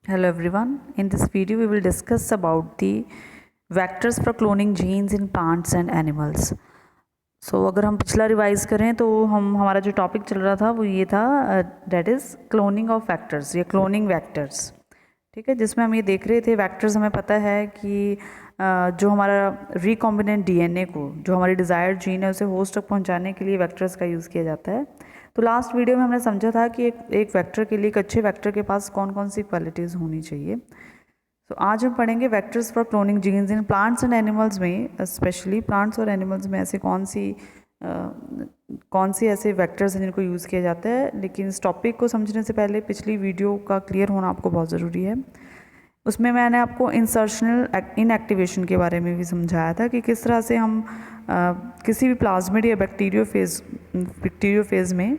Hello everyone. In this video we will discuss about the vectors for cloning genes in plants and animals. अगर हम पिछला revise करें तो हमारा जो टॉपिक चल रहा था वो ये था that is cloning of vectors या क्लोनिंग वैक्टर्स। ठीक है, जिसमें हम ये देख रहे थे वैक्टर्स हमें पता है कि जो हमारा रिकॉम्बिनेंट डीएनए को जो हमारी डिज़ायर्ड जीन है उसे होस्ट तक पहुंचाने के लिए वैक्टर्स का यूज़ किया जाता है। तो लास्ट वीडियो में हमने समझा था कि एक वेक्टर के लिए, एक अच्छे वेक्टर के पास कौन कौन सी क्वालिटीज़ होनी चाहिए। तो आज हम पढ़ेंगे vectors for cloning genes in plants and animals में। स्पेशली प्लांट्स और एनिमल्स में ऐसे कौन सी ऐसे वेक्टर्स हैं जिनको यूज़ किया जाता है। लेकिन इस टॉपिक को समझने से पहले पिछली वीडियो का क्लियर होना आपको बहुत ज़रूरी है। उसमें मैंने आपको इंसर्शनल इनएक्टिवेशन के बारे में भी समझाया था कि किस तरह से हम किसी भी प्लाज्मिड या बैक्टीरियोफेज में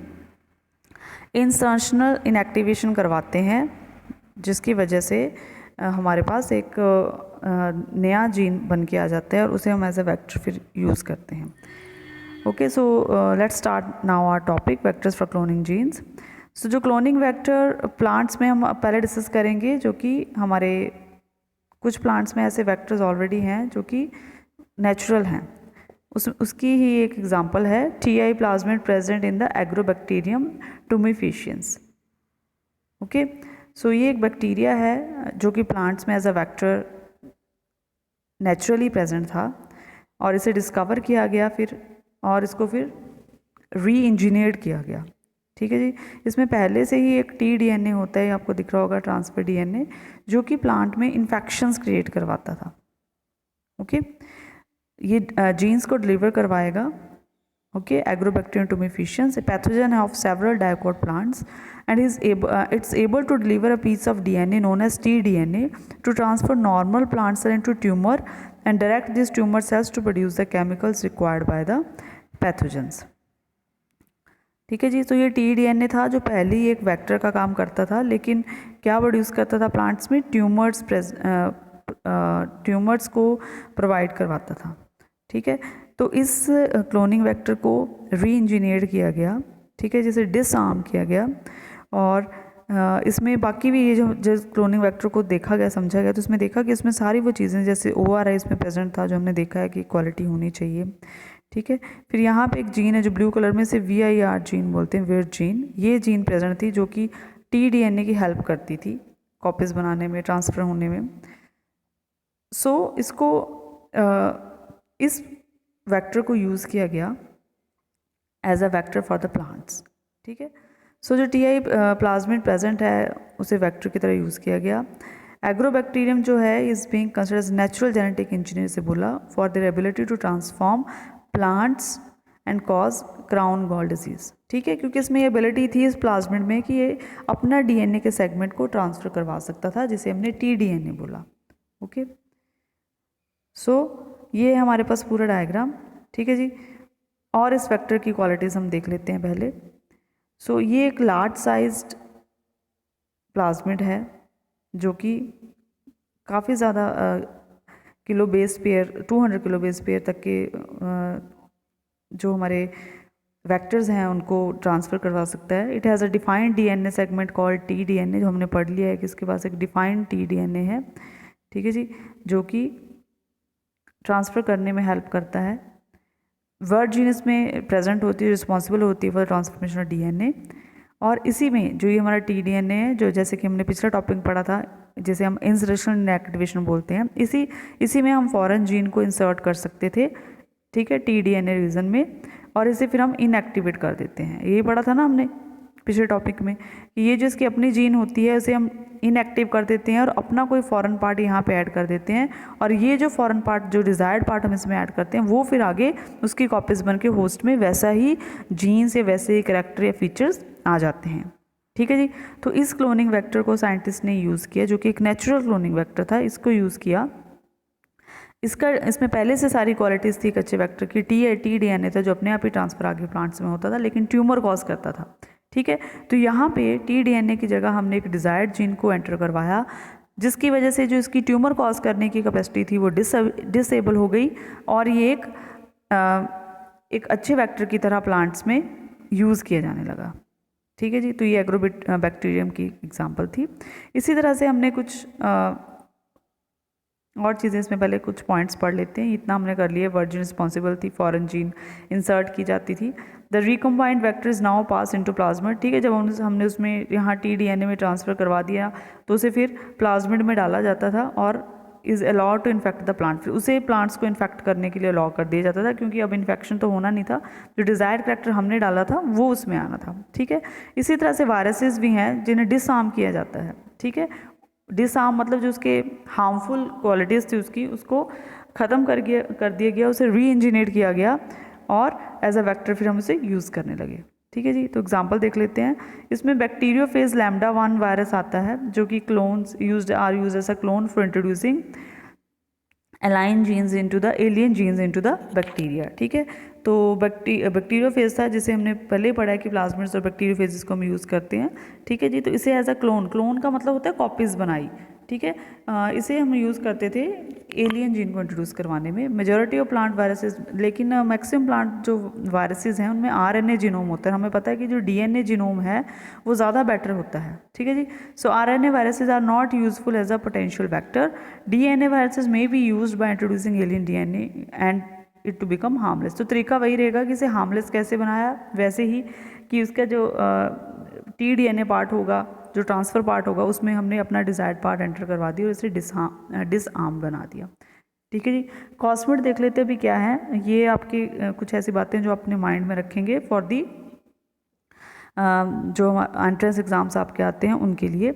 इंसर्शनल इनएक्टिवेशन करवाते हैं, जिसकी वजह से हमारे पास एक नया जीन बन के आ जाता है और उसे हम एज अ वेक्टर फिर यूज़ करते हैं। Okay, so let's start now our topic vectors for cloning genes. So जो क्लोनिंग वेक्टर प्लांट्स में हम पहले डिस्कस करेंगे, जो कि हमारे कुछ प्लांट्स में ऐसे वेक्टर्स ऑलरेडी हैं जो कि नेचुरल हैं। उसकी ही एक एग्जांपल है T plasmid present in the agrobacterium tumefaciens. Okay, so ये एक बैक्टीरिया है जो कि प्लांट्स में as a vector naturally present था और इसे डिस्कवर किया गया फिर, और इसको फिर री इंजीनियर्ड किया गया। ठीक है जी, इसमें पहले से ही एक टीडीएनए होता है, आपको दिख रहा होगा ट्रांसफर डीएनए, जो कि प्लांट में इन्फेक्शंस क्रिएट करवाता था। ओके, ये जीन्स को डिलीवर करवाएगा। Okay, agrobacterium tumefaciens, a pathogen of several dicot plants, and it's able to deliver a piece of DNA known as tDNA to transfer normal plant cell into tumor and direct these tumor cells to produce the chemicals required by the pathogens। ठीक है जी, तो ये T-DNA था जो पहले ही एक vector का काम करता था, लेकिन क्या प्रोड्यूस करता था प्लांट्स में? ट्यूमर्स को प्रोवाइड करवाता था। ठीक है, तो इस क्लोनिंग वेक्टर को री इंजीनियर्ड किया गया। ठीक है, जिसे डिसआर्म किया गया, और इसमें बाकी भी ये जो क्लोनिंग वेक्टर को देखा गया, समझा गया, तो इसमें देखा कि इसमें सारी वो चीज़ें, जैसे ORI इसमें प्रेजेंट था जो हमने देखा है कि क्वालिटी होनी चाहिए। ठीक है, फिर यहाँ पे एक जीन है जो ब्लू कलर में से VIR जीन बोलते हैं, विर्ड जीन। ये जीन प्रेजेंट थी जो कि टीडीएनए की हेल्प करती थी कॉपीज़ बनाने में, ट्रांसफ़र होने में। सो इसको इस वेक्टर को यूज़ किया गया as a vector for the plants. ठीक है, सो जो टी प्लाज्मिड प्रेजेंट है उसे वेक्टर की तरह यूज़ किया गया। एग्रोबैक्टीरियम जो है is being considered natural genetic engineer से बोला for their ability to transform plants and cause crown gall disease. ठीक है, क्योंकि इसमें ये एबिलिटी थी इस प्लाज्मिड में कि ये अपना डीएनए के सेगमेंट को ट्रांसफ़र करवा सकता था, जिसे हमने टीडीएनए बोला। ओके, सो ये हमारे पास पूरा डायग्राम। ठीक है जी, और इस वेक्टर की क्वालिटीज़ हम देख लेते हैं पहले। सो ये एक लार्ज साइज्ड प्लाज्मिड है जो कि काफ़ी ज़्यादा kilo base pair, 200 kilo base pair तक के जो हमारे वेक्टर्स हैं उनको ट्रांसफ़र करवा सकता है। It has a defined DNA segment called T-DNA, जो हमने पढ़ लिया है कि इसके पास एक डिफाइंड टीडीएनए है। ठीक है जी, जो कि ट्रांसफ़र करने में हेल्प करता है। वर्ड जीन इसमें प्रेजेंट होती है, रिस्पॉन्सिबल होती है फॉर ट्रांसफॉर्मेशन ऑफ डीएनए। और इसी में जो ये हमारा टीडीएनए है, जो जैसे कि हमने पिछला टॉपिक पढ़ा था, जिसे हम इंसर्शनल इनएक्टिवेशन बोलते हैं, इसी में हम फॉरेन जीन को इंसर्ट कर सकते थे। ठीक है, टीडीएनए रीजन में, और इसे फिर हम इनएक्टिवेट कर देते हैं। यही पढ़ा था ना हमने पिछले टॉपिक में कि ये जो इसकी अपनी जीन होती है उसे हम इनएक्टिव कर देते हैं और अपना कोई फॉरेन पार्ट यहाँ पे ऐड कर देते हैं, और ये जो फॉरेन पार्ट, जो डिज़ायर्ड पार्ट हम इसमें ऐड करते हैं, वो फिर आगे उसकी कॉपीज़ बन के होस्ट में वैसा ही जीन्स या वैसे ही कैरेक्टर या फीचर्स आ जाते हैं। ठीक है जी, तो इस क्लोनिंग वेक्टर को साइंटिस्ट ने यूज़ किया, जो कि एक नेचुरल क्लोनिंग वेक्टर था, इसको यूज़ किया। इसमें पहले से सारी क्वालिटीज़ थी एक अच्छे वेक्टर की। टीडीएनए था जो अपने आप ही ट्रांसफर आगे प्लांट्स में होता था, लेकिन ट्यूमर कॉज करता था। ठीक है, तो यहाँ पे टीडीएनए की जगह हमने एक डिज़ायर्ड जीन को एंटर करवाया, जिसकी वजह से जो इसकी ट्यूमर कॉज करने की कैपेसिटी थी वो डिसेबल हो गई, और ये एक अच्छे वेक्टर की तरह प्लांट्स में यूज़ किया जाने लगा। ठीक है जी। तो ये एग्रोबैक्टीरियम की एग्जांपल थी। इसी तरह से हमने कुछ और चीज़ें इसमें पहले कुछ पॉइंट्स पढ़ लेते हैं। इतना हमने कर लिया। वर्जिन रिस्पॉन्सिबल थी, फॉरेन जीन इंसर्ट की जाती थी। The recombined vector is now pass into plasmid, ठीक है। जब हमने उसमें यहाँ tDNA में ट्रांसफ़र करवा दिया तो उसे फिर प्लाज्मिड में डाला जाता था और is allowed to infect the plant, फिर उसे प्लांट्स को इन्फेक्ट करने के लिए अलाउ कर दिया जाता था, क्योंकि अब इन्फेक्शन तो होना नहीं था, जो डिज़ायर्ड करैक्टर हमने डाला था वो उसमें आना था, ठीक है। इसी तरह से वायरसेस भी हैं जिन्हें डिसआर्म किया जाता है, ठीक है। डिसआर्म मतलब जो उसके हार्मफुल क्वालिटीज़ थी उसको ख़त्म कर दिया गया, उसे री इंजीनियर किया गया और एज अ वेक्टर फिर हम उसे यूज़ करने लगे, ठीक है जी। तो एग्जांपल देख लेते हैं। इसमें बैक्टीरियोफेज लैम्डा-1 वायरस आता है जो कि clones used as a clone for introducing alien genes into the alien genes into the bacteria, ठीक है। तो बैक्टीरियोफेज था जिसे हमने पहले पढ़ा है कि प्लाज्मिड्स और बैक्टीरियोफेज को हम यूज़ करते हैं, ठीक है जी। तो इसे एज अ क्लोन का मतलब होता है कॉपीज़ बनाई, ठीक है। इसे हम यूज़ करते थे एलियन जीन को इंट्रोड्यूस करवाने में। मेजॉरिटी ऑफ प्लांट वायरसेस, लेकिन मैक्सिमम प्लांट जो वायरसेस हैं उनमें RNA जीनोम होता है। हमें पता है कि जो DNA जीनोम है वो ज़्यादा बेटर होता है, ठीक है जी। So RNA viruses are not useful as a potential vector. DNA viruses may be used by introducing alien DNA and it to become harmless. तो तरीका वही रहेगा कि इसे हार्मलेस कैसे बनाया, वैसे ही कि उसका जो tDNA पार्ट होगा, जो ट्रांसफ़र पार्ट होगा, उसमें हमने अपना डिज़ायर्ड पार्ट एंटर करवा दिया और इसे डिसआर्म बना दिया, ठीक है जी। कॉस्मिड देख लेते हैं अभी क्या है। ये आपकी कुछ ऐसी बातें जो अपने माइंड में रखेंगे फॉर दी जो एंट्रेंस एग्जाम्स आपके आते हैं उनके लिए।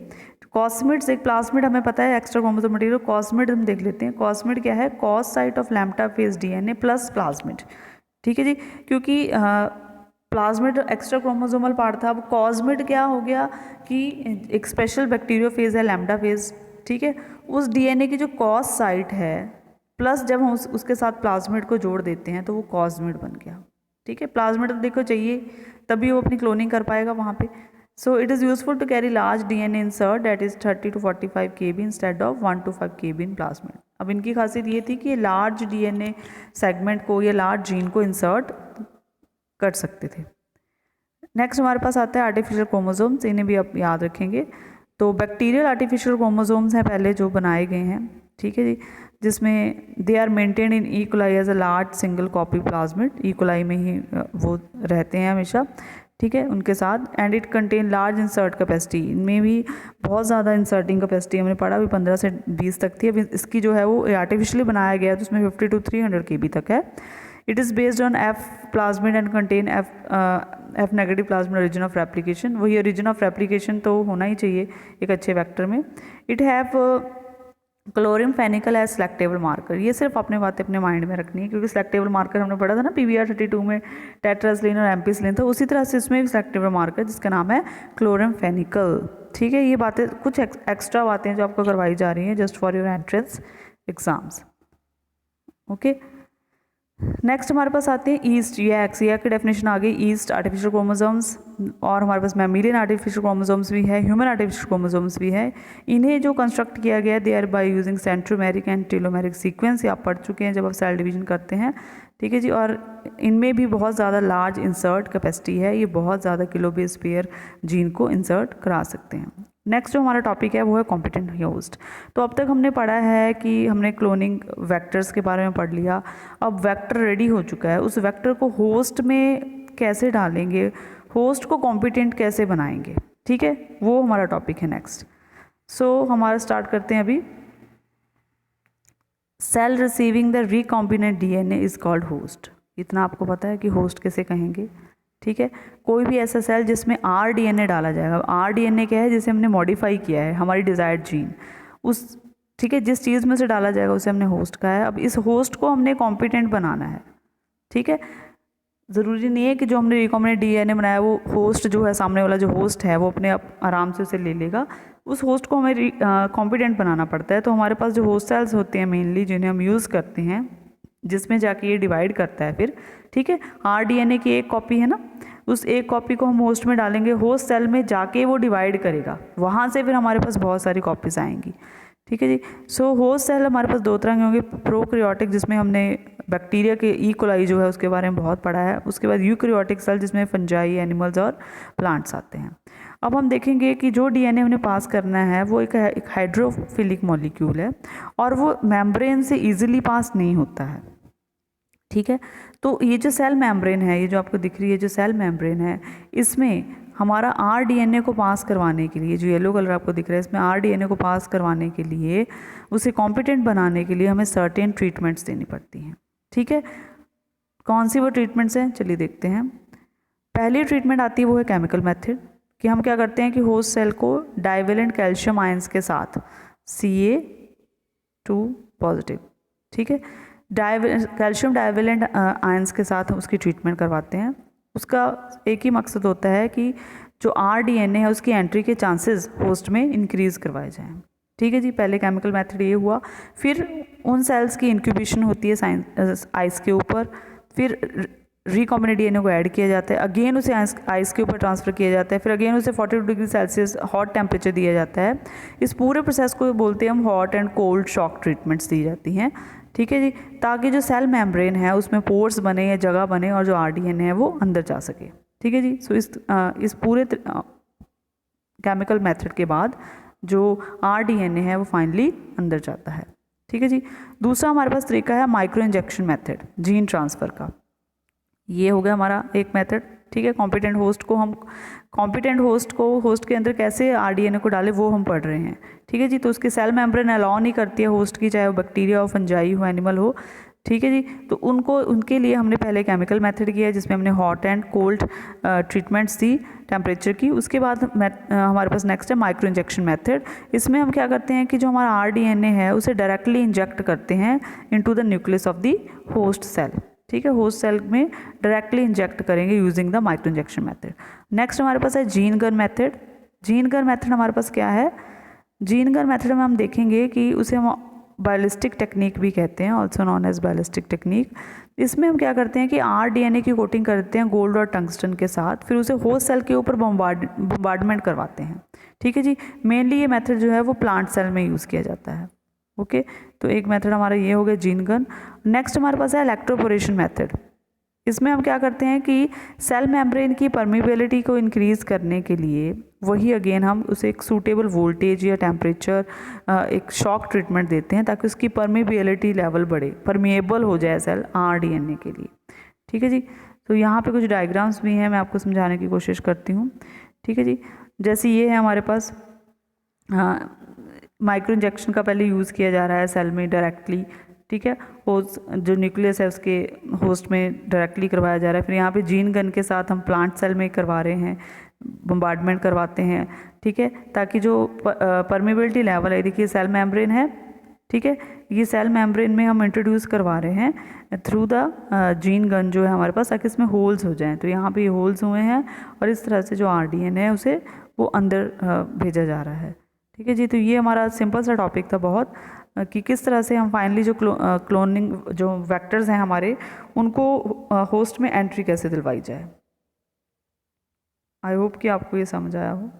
कॉस्मिड्स, एक प्लाज्मिड हमें पता है एक्स्ट्रा क्रोमोसोम मटेरियल। कॉस्मिड हम देख लेते हैं। कॉस्मिड क्या है? Cos site of lambda phase DNA plus plasmid, ठीक है जी। क्योंकि प्लाज्मिड एक्स्ट्रा क्रोमोसोमल पार्ट था, अब कॉस्मिड क्या हो गया कि एक स्पेशल बैक्टीरियोफेज है लैम्ब्डा फेज, ठीक है। उस DNA की जो कॉस साइट है प्लस जब हम उसके साथ प्लाज्मिड को जोड़ देते हैं तो वो कॉस्मिड बन गया, ठीक है। प्लाज्मिड तो देखो चाहिए तभी वो अपनी क्लोनिंग कर पाएगा वहाँ पे। So it is useful to carry large DNA insert that is 30 to 45 kb instead of 1 to 5 kb in plasmid. अब इनकी खासियत ये थी कि ये लार्ज DNA सेगमेंट को या लार्ज जीन को इंसर्ट कर सकते थे। नेक्स्ट हमारे पास आता है आर्टिफिशियल क्रोमोसोम्स, इन्हें भी आप याद रखेंगे। तो बैक्टीरियल आर्टिफिशियल क्रोमोसोम्स हैं पहले जो बनाए गए हैं, ठीक है जी, जिसमें they are maintain in E coli as a large single copy plasmid. E coli में ही वो रहते हैं हमेशा, ठीक है, उनके साथ। And it contain large insert capacity, इनमें भी बहुत ज़्यादा इंसर्टिंग कैपेसिटी हमने पढ़ा, अभी 15 से 20 तक थी। अभी इसकी जो है वो आर्टिफिशियली बनाया गया है तो उसमें 50 to 300 kb तक है। It is based on F plasmid and contain F negative plasmid origin of replication. वही ओरिजिन ऑफ रेप्लिकेशन तो होना ही चाहिए एक अच्छे वेक्टर में। It have chloramphenicol as selectable marker. ये सिर्फ अपने बातें अपने माइंड में रखनी है, क्योंकि सेलेक्टेबल मार्कर हमने पढ़ा था ना PBR 32 में, टेट्रासिलिन और एम्पिसिलिन था, उसी तरह से इसमें भी सेलेक्टेबल मार्कर जिसका नाम है क्लोरिन फेनिकल, ठीक है। ये बातें कुछ एक्स्ट्रा बातें जो आपको करवाई जा रही हैं just for your entrance exams, okay. Next हमारे पास आते हैं ईस्ट, ये एक्सिया की डेफिनेशन आ गई। ईस्ट आर्टिफिशियल क्रोमोसोम्स, और हमारे पास मैमिलियन आर्टिफिशियल क्रोमोसोम्स भी है, ह्यूमन आर्टिफिशियल क्रोमोसोम्स भी है। इन्हें जो कंस्ट्रक्ट किया गया they are by using centromeric and telomeric sequence, ये आप पढ़ चुके हैं जब आप सेल डिवीजन करते हैं, ठीक है जी। और इनमें भी बहुत ज़्यादा लार्ज इंसर्ट कैपेसिटी है, ये बहुत ज़्यादा किलोबेस पेयर जीन को इंसर्ट करा सकते हैं। नेक्स्ट जो हमारा टॉपिक है वो है कॉम्पिटेंट होस्ट। तो अब तक हमने पढ़ा है कि हमने क्लोनिंग वेक्टर्स के बारे में पढ़ लिया। अब वेक्टर रेडी हो चुका है, उस वेक्टर को होस्ट में कैसे डालेंगे, होस्ट को कॉम्पिटेंट कैसे बनाएंगे, ठीक है, वो हमारा टॉपिक है नेक्स्ट। सो हमारा स्टार्ट करते हैं अभी। Cell receiving the recombinant DNA is called host. इतना आपको पता है कि होस्ट कैसे कहेंगे, ठीक है। कोई भी ऐसा सेल जिसमें rDNA डाला जाएगा, rDNA क्या है, जिसे हमने मॉडिफाई किया है हमारी डिज़ायर्ड जीन, उस, ठीक है, जिस चीज़ में से डाला जाएगा उसे हमने होस्ट कहा है। अब इस होस्ट को हमने कॉम्पिटेंट बनाना है, ठीक है। ज़रूरी नहीं है कि जो हमने रिकॉम्बिनेंट DNA बनाया वो होस्ट जो है, सामने वाला जो होस्ट है वो अपने आराम से उसे ले लेगा, उस होस्ट को हमें कॉम्पिटेंट बनाना पड़ता है। तो हमारे पास जो होस्ट सेल्स होते हैं मेनली जिन्हें हम यूज़ करते हैं, जिसमें जाके ये डिवाइड करता है फिर, ठीक है। rDNA की एक कॉपी है ना, उस एक कॉपी को हम होस्ट में डालेंगे, होस्ट सेल में जाके वो डिवाइड करेगा, वहाँ से फिर हमारे पास बहुत सारी कॉपीज़ आएंगी, ठीक है जी। सो होस्ट सेल हमारे पास दो तरह के होंगे, प्रोकैरियोटिक जिसमें हमने बैक्टीरिया के ई कोलाई जो है उसके बारे में बहुत पढ़ा है, उसके बाद यूकैरियोटिक सेल जिसमें फंजाई, एनिमल्स और प्लांट्स आते हैं। अब हम देखेंगे कि जो डीएनए उन्हें पास करना है वो एक हाइड्रोफिलिक मॉलिक्यूल है और वो मेम्ब्रेन से ईजिली पास नहीं होता है, ठीक है। तो ये जो सेल मेम्ब्रेन है, ये जो आपको दिख रही है जो सेल मेम्ब्रेन है, इसमें हमारा आरडीएनए को पास करवाने के लिए, जो येलो कलर आपको दिख रहा है इसमें आरडीएनए को पास करवाने के लिए, उसे कॉम्पिटेंट बनाने के लिए हमें सर्टेन ट्रीटमेंट्स देनी पड़ती हैं, ठीक है। कौन सी वो ट्रीटमेंट्स हैं, चलिए देखते हैं। पहली ट्रीटमेंट आती है वो है केमिकल मेथड, कि हम क्या करते हैं कि होस्ट सेल को डाइवेलेंट कैल्शियम आयंस के साथ Ca2 पॉजिटिव, ठीक है, कैल्शियम डाइवेलेंट आयंस के साथ उसकी ट्रीटमेंट करवाते हैं। उसका एक ही मकसद होता है कि जो आरडीएनए है उसकी एंट्री के चांसेस होस्ट में इंक्रीज करवाए जाएं, ठीक है जी। पहले केमिकल मेथड ये हुआ, फिर उन सेल्स की इंक्यूबेशन होती है आइस के ऊपर, फिर रिकॉम्बिनेंट डीएनए को ऐड किया जाता है, अगेन उसे आइस के ऊपर ट्रांसफ़र किया जाता है, फिर अगेन उसे 42 डिग्री सेल्सियस हॉट टेम्परेचर दिया जाता है। इस पूरे प्रोसेस को बोलते हैं हम hot and cold shock treatments दी जाती हैं, ठीक है जी, ताकि जो सेल मेम्ब्रेन है उसमें पोर्स बने या जगह बने और जो आरडीएनए है वो अंदर जा सके, ठीक है जी। सो इस पूरे केमिकल मेथड के बाद जो आरडीएनए है वो फाइनली अंदर जाता है, ठीक है जी। दूसरा हमारे पास तरीका है micro injection method, gene transfer का। ये हो गया हमारा एक मेथड, ठीक है। कॉम्पिटेंट होस्ट को होस्ट के अंदर कैसे आरडीएनए को डाले वो हम पढ़ रहे हैं, ठीक है जी। तो उसके सेल मेम्ब्रेन अलाउ नहीं करती है होस्ट की, चाहे वो बैक्टीरिया हो, फंजाई हो, एनिमल हो, ठीक है जी। तो उनके लिए हमने पहले केमिकल मेथड किया जिसमें हमने hot and cold treatments the temperature की। उसके बाद हमारे पास नेक्स्ट है माइक्रो इंजेक्शन मेथड। इसमें हम क्या करते हैं कि जो हमारा आरडीएनए है उसे डायरेक्टली इंजेक्ट करते हैं into the nucleus of the host cell, ठीक है। होस्ट सेल में डायरेक्टली इंजेक्ट करेंगे using the micro injection method. Next हमारे पास है gene gun method. Gene gun method हमारे पास क्या है, जीन गन मेथड में हम देखेंगे कि उसे हम बायोलिस्टिक टेक्निक भी कहते हैं, also known as biolistic technique. इसमें हम क्या करते हैं कि आरडीएनए की कोटिंग करते हैं गोल्ड और टंगस्टन के साथ, फिर उसे होस्ट सेल के ऊपर बम्बार्डमेंट करवाते हैं, ठीक है जी। मेनली ये मेथड जो है वो प्लांट सेल में यूज़ किया जाता है, ओके। तो एक मेथड हमारा ये हो गया जीन गन। नेक्स्ट हमारे पास है इलेक्ट्रोपोरेशन मेथड। इसमें हम क्या करते हैं कि सेल मेम्ब्रेन की परमिबिलिटी को इंक्रीज़ करने के लिए वही अगेन हम उसे एक सूटेबल वोल्टेज या टेम्परेचर एक शॉक ट्रीटमेंट देते हैं ताकि उसकी परमिबिलिटी लेवल बढ़े, परमिएबल हो जाए सेल आरडीएनए के लिए, ठीक है जी। तो यहाँ पे कुछ डायग्राम्स भी हैं, मैं आपको समझाने की कोशिश करती हूँ, ठीक है जी। जैसे ये है हमारे पास माइक्रो इंजेक्शन का पहले यूज़ किया जा रहा है सेल में डायरेक्टली, ठीक है। होस्ट जो न्यूक्लियस है उसके होस्ट में डायरेक्टली करवाया जा रहा है। फिर यहाँ पे जीन गन के साथ हम प्लांट सेल में करवा रहे हैं, बम्बार्डमेंट करवाते हैं, ठीक है, ताकि जो परमिबिलिटी लेवल है, देखिए सेल मेम्ब्रेन है, ठीक है, ये सेल मेम्ब्रेन में हम इंट्रोड्यूस करवा रहे हैं थ्रू द जीन गन जो है हमारे पास, ताकि इसमें होल्स हो जाएं। तो यहाँ पे ये होल्स हुए हैं और इस तरह से जो आरडीएनए है उसे वो अंदर भेजा जा रहा है, ठीक है जी। तो ये हमारा सिंपल सा टॉपिक था बहुत, कि किस तरह से हम फाइनली जो क्लोनिंग जो वेक्टर्स हैं हमारे उनको होस्ट में एंट्री कैसे दिलवाई जाए। आई होप कि आपको ये समझ आया हो।